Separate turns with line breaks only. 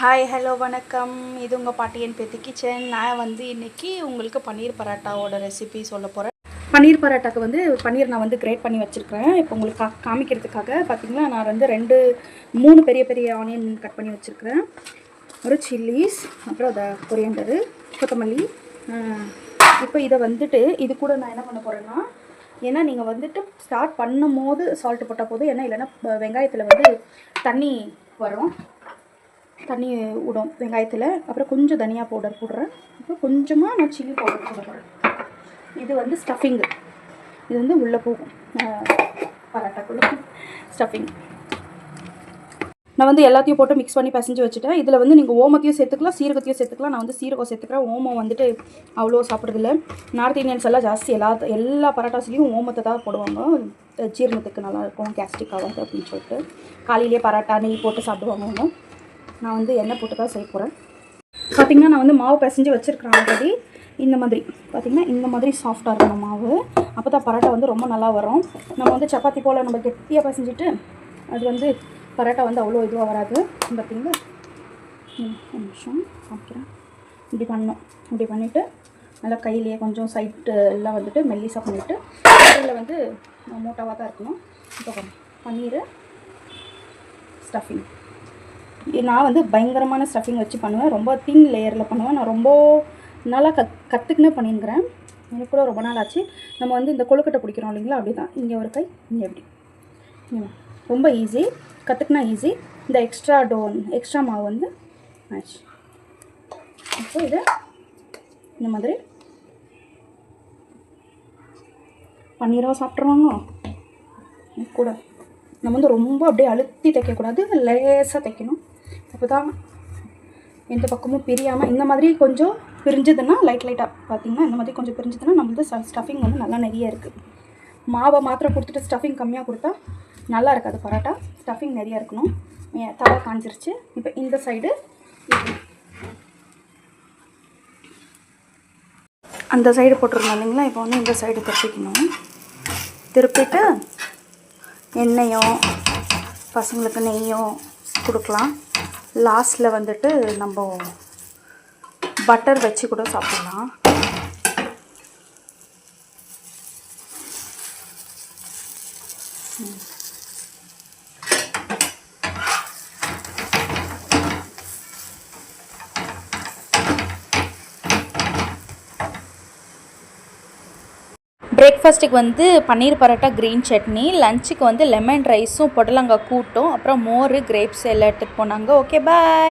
Hi hello வணக்கம். இது உங்கள் பாட்டியன் பேத்தி கிச்சன். நான் வந்து இன்றைக்கி உங்களுக்கு பன்னீர் பரோட்டாவோட ரெசிபி சொல்ல போகிறேன். பன்னீர் பரோட்டாக்கு வந்து பன்னீர் நான் வந்து கிரேட் பண்ணி வச்சுருக்கிறேன். இப்போ உங்களுக்கு காமிக்கிறதுக்காக பார்த்திங்கன்னா நான் வந்து 3 பெரிய பெரிய ஆனியன் கட் பண்ணி வச்சுருக்கிறேன். ஒரு சில்லிஸ், அப்புறம் அதை கொரியண்டரு, கொத்தமல்லி. இப்போ இதை வந்துட்டு இது கூட நான் என்ன பண்ண போகிறேன்னா, ஏன்னா நீங்கள் வந்துட்டு ஸ்டார்ட் பண்ணும் போது சால்ட்டு போட்டால் போதும், ஏன்னா இல்லைன்னா வெங்காயத்தில் வந்து தண்ணி வரும், தண்ணி விடும் வெங்காயத்தில். அப்புறம் கொஞ்சம் தனியா பவுடர் போடுறேன், அப்புறம் கொஞ்சமாக நான் சில்லி பவுடர் போட போகிறேன். இது வந்து ஸ்டஃபிங்கு, இது வந்து உள்ளே போகும் பரோட்டாக்குள்ளே ஸ்டஃபிங். நான் வந்து எல்லாத்தையும் போட்டு மிக்ஸ் பண்ணி பிசைஞ்சு வச்சுட்டேன். இதில் வந்து நீங்கள் ஓமத்தையும் சேர்த்துக்கலாம், சீரகத்தையும் சேர்த்துக்கலாம். நான் வந்து சீரகம் சேர்த்துக்கிறேன். ஓமம் வந்துட்டு அவ்வளோ சாப்பிட்றதில்ல. நார்த் இந்தியன்ஸ் எல்லாம் ஜாஸ்தி எல்லா பரோட்டாஸ்லேயும் ஓமத்தை தான் போடுவாங்க. ஜீரணத்துக்கு நல்லாயிருக்கும், கேஸ்ட்ரிக் ஆகாது அப்படின்னு சொல்லிட்டு. காலையிலேயே பரோட்டா நெய் போட்டு சாப்பிடுவாங்க அவங்க. நான் வந்து எண்ணெய் போட்டு தான் செய்ய போகிறேன். பார்த்திங்கன்னா நான் வந்து மாவு பிசைஞ்சு வச்சுருக்கிறேன் ஆல்ரெடி. இந்த மாதிரி பார்த்திங்கன்னா இந்த மாதிரி சாஃப்டாக இருக்கணும் மாவு, அப்போ தான் பரோட்டா வந்து ரொம்ப நல்லா வரும். நம்ம வந்து சப்பாத்தி போல் நம்ம கெட்டியாக பிசைஞ்சிட்டு அது வந்து பரோட்டா வந்து அவ்வளோ இதுவாக வராது. பார்த்திங்களா, ஒரு நிமிஷம் காமிக்கிறேன். இப்படி பண்ணணும். இப்படி பண்ணிவிட்டு நல்லா கையிலேயே கொஞ்சம் சைட்டு எல்லாம் வந்துட்டு மெல்லிஸாக பண்ணிவிட்டு இதில் வந்து மூட்டாவாக தான் இருக்கணும். இப்போ பன்னீர் ஸ்டஃபிங் நான் வந்து பயங்கரமான ஸ்டஃபிங் வச்சு பண்ணுவேன். ரொம்ப தின் லேயரில் பண்ணுவேன். நான் ரொம்ப நல்லா கற்றுக்கினே பண்ணியிருக்கிறேன். எனக்கு கூட ரொம்ப நாள் ஆச்சு. நம்ம வந்து இந்த கொழுக்கட்டை பிடிக்கிறோம் இல்லைங்களா, அப்படி தான். இங்கே ஒரு கை, இங்கே எப்படி, ரொம்ப ஈஸி, கற்றுக்கினா ஈஸி. இந்த எக்ஸ்ட்ரா மாவு வந்து ஆச்சு. இப்போ இதை இந்த மாதிரி பன்னீராக சாப்பிட்ருவாங்க கூட. நம்ம வந்து ரொம்ப அப்படியே அழுத்தி தைக்கக்கூடாது, லேசாக தைக்கணும். அப்போ தான் எந்த பக்கமும் பிரியாமல். இந்த மாதிரி கொஞ்சம் பிரிஞ்சதுன்னா லைட்டாக பார்த்திங்கன்னா இந்த மாதிரி கொஞ்சம் பிரிஞ்சதுன்னா நம்மளுக்கு ஸ்டஃபிங் வந்து நல்லா நிறைய இருக்குது. மாவை மாத்திரம் கொடுத்துட்டு ஸ்டஃபிங் கம்மியாக கொடுத்தா நல்லா இருக்காது பரோட்டா. ஸ்டஃபிங் நிறையா இருக்கணும். தலை காஞ்சிருச்சு. இப்போ இந்த சைடு அந்த சைடு போட்டுருந்தோம் இல்லைங்களா, இப்போ வந்து இந்த சைடு திருப்பிக்கணும். திருப்பிட்டு எண்ணெயோ பசங்களுக்கு நெய்யோ கொடுக்கலாம். லாஸ்ட்டில் வந்துட்டு நம்ம பட்டர் வச்சு கூட சாப்பிட்லாம். பிரேக்ஃபாஸ்ட்டுக்கு வந்து பன்னீர் பரோட்டா, க்ரீன் சட்னி. லஞ்சுக்கு வந்து லெமன் ரைஸும் புடலங்காய் கூட்டும், அப்புறம் மோர், கிரேப்ஸ் எல்லாம் எடுத்துகிட்டு போனாங்க. ஓகே, பாய்.